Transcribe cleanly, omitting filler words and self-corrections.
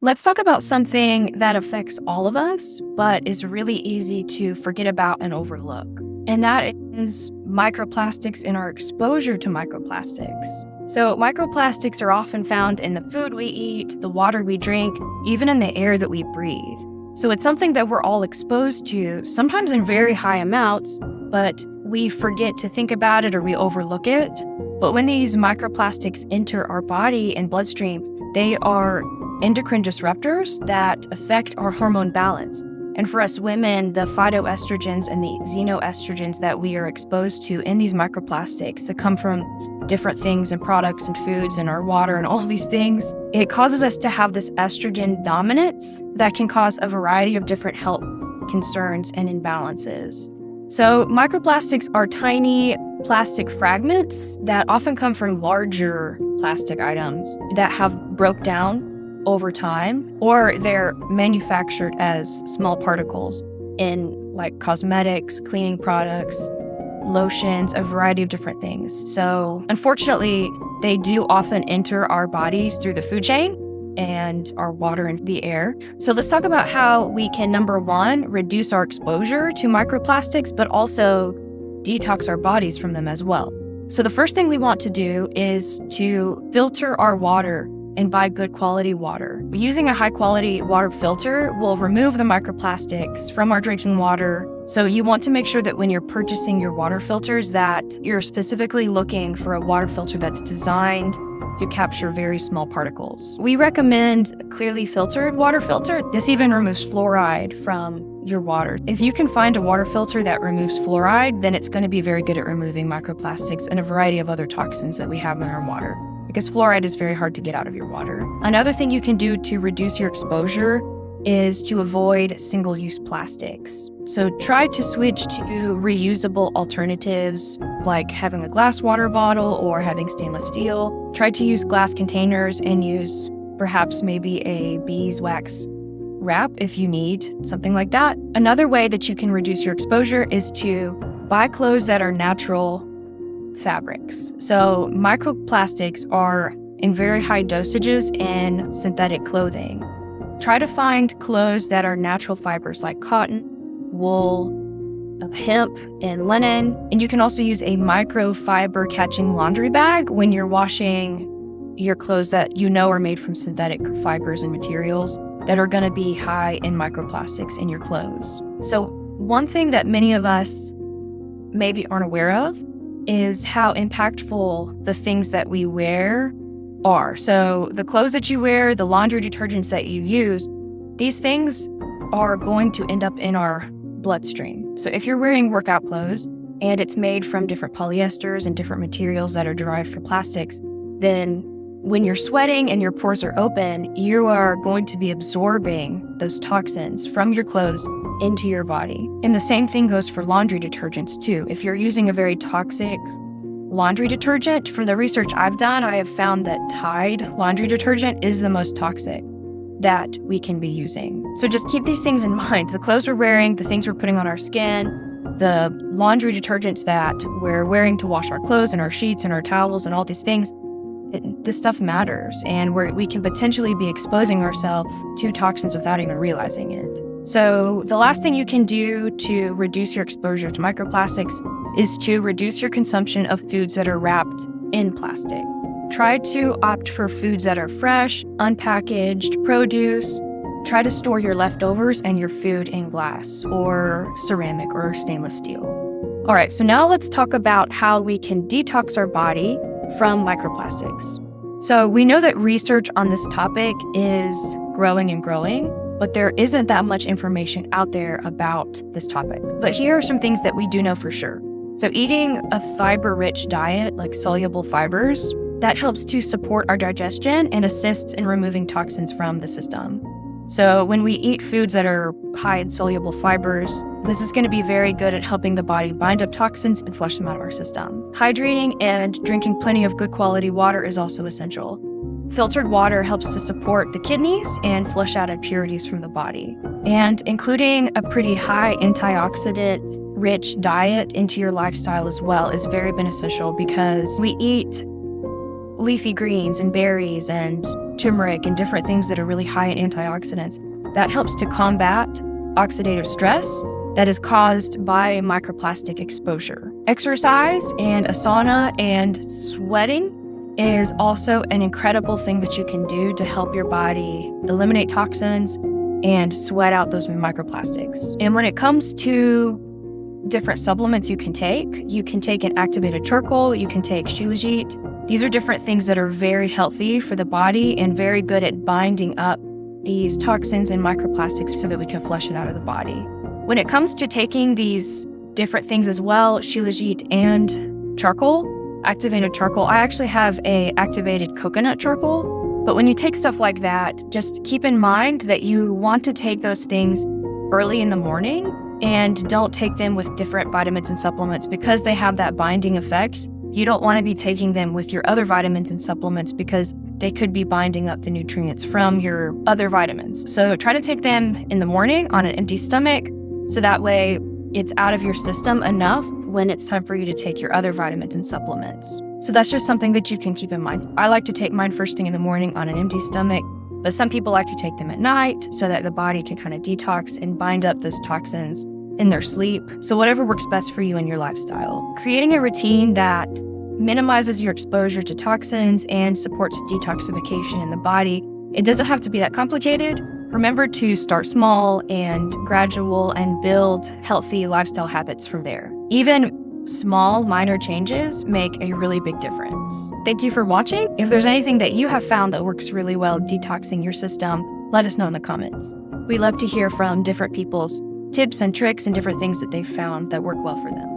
Let's talk about something that affects all of us, but is really easy to forget about and overlook. And that is microplastics and our exposure to microplastics. So, microplastics are often found in the food we eat, the water we drink, even in the air that we breathe. So, it's something that we're all exposed to, sometimes in very high amounts, but we forget to think about it or we overlook it. But when these microplastics enter our body and bloodstream, they are endocrine disruptors that affect our hormone balance. And for us women, the phytoestrogens and the xenoestrogens that we are exposed to in these microplastics that come from different things and products and foods and our water and all these things, it causes us to have this estrogen dominance that can cause a variety of different health concerns and imbalances. So microplastics are tiny plastic fragments that often come from larger plastic items that have broke down over time, or they're manufactured as small particles in like cosmetics, cleaning products, lotions, a variety of different things. So unfortunately, they do often enter our bodies through the food chain and our water and the air. So let's talk about how we can, number one, reduce our exposure to microplastics, but also detox our bodies from them as well. So the first thing we want to do is to filter our water and buy good quality water. Using a high quality water filter will remove the microplastics from our drinking water. So you want to make sure that when you're purchasing your water filters that you're specifically looking for a water filter that's designed to capture very small particles. We recommend a clearly filtered water filter. This even removes fluoride from your water. If you can find a water filter that removes fluoride, then it's going to be very good at removing microplastics and a variety of other toxins that we have in our water, because fluoride is very hard to get out of your water. Another thing you can do to reduce your exposure is to avoid single-use plastics. So try to switch to reusable alternatives like having a glass water bottle or having stainless steel. Try to use glass containers and use perhaps maybe a beeswax wrap if you need something like that. Another way that you can reduce your exposure is to buy clothes that are natural fabrics. So microplastics are in very high dosages in synthetic clothing. Try to find clothes that are natural fibers like cotton, wool, hemp, and linen. And you can also use a microfiber catching laundry bag when you're washing your clothes that you know are made from synthetic fibers and materials that are going to be high in microplastics in your clothes. So one thing that many of us maybe aren't aware of is how impactful the things that we wear are. So the clothes that you wear, the laundry detergents that you use, these things are going to end up in our bloodstream. So if you're wearing workout clothes and it's made from different polyesters and different materials that are derived from plastics, then when you're sweating and your pores are open, you are going to be absorbing those toxins from your clothes into your body. And the same thing goes for laundry detergents too. If you're using a very toxic laundry detergent, from the research I've done, I have found that Tide laundry detergent is the most toxic that we can be using. So just keep these things in mind. The clothes we're wearing, the things we're putting on our skin, the laundry detergents that we're wearing to wash our clothes and our sheets and our towels and all these things, this stuff matters, and we can potentially be exposing ourselves to toxins without even realizing it. So the last thing you can do to reduce your exposure to microplastics is to reduce your consumption of foods that are wrapped in plastic. Try to opt for foods that are fresh, unpackaged, produce. Try to store your leftovers and your food in glass or ceramic or stainless steel. All right, so now let's talk about how we can detox our body from microplastics. So we know that research on this topic is growing and growing, but there isn't that much information out there about this topic. But here are some things that we do know for sure. So eating a fiber-rich diet, like soluble fibers, that helps to support our digestion and assists in removing toxins from the system. So when we eat foods that are high in soluble fibers, this is going to be very good at helping the body bind up toxins and flush them out of our system. Hydrating and drinking plenty of good quality water is also essential. Filtered water helps to support the kidneys and flush out impurities from the body. And including a pretty high antioxidant-rich diet into your lifestyle as well is very beneficial, because we eat leafy greens and berries and turmeric and different things that are really high in antioxidants. That helps to combat oxidative stress that is caused by microplastic exposure. Exercise and a sauna and sweating is also an incredible thing that you can do to help your body eliminate toxins and sweat out those microplastics. And when it comes to different supplements you can take an activated charcoal, you can take shilajit. These are different things that are very healthy for the body and very good at binding up these toxins and microplastics so that we can flush it out of the body. When it comes to taking these different things as well, shilajit and charcoal, activated charcoal, I actually have a activated coconut charcoal. But when you take stuff like that, just keep in mind that you want to take those things early in the morning and don't take them with different vitamins and supplements because they have that binding effect. You don't want to be taking them with your other vitamins and supplements because they could be binding up the nutrients from your other vitamins. So try to take them in the morning on an empty stomach so that way it's out of your system enough when it's time for you to take your other vitamins and supplements. So that's just something that you can keep in mind. I like to take mine first thing in the morning on an empty stomach, but some people like to take them at night so that the body can kind of detox and bind up those toxins in their sleep. So whatever works best for you in your lifestyle. Creating a routine that minimizes your exposure to toxins and supports detoxification in the body. It doesn't have to be that complicated. Remember to start small and gradual and build healthy lifestyle habits from there. Even small, minor changes make a really big difference. Thank you for watching. If there's anything that you have found that works really well detoxing your system, let us know in the comments. We love to hear from different people's tips and tricks and different things that they've found that work well for them.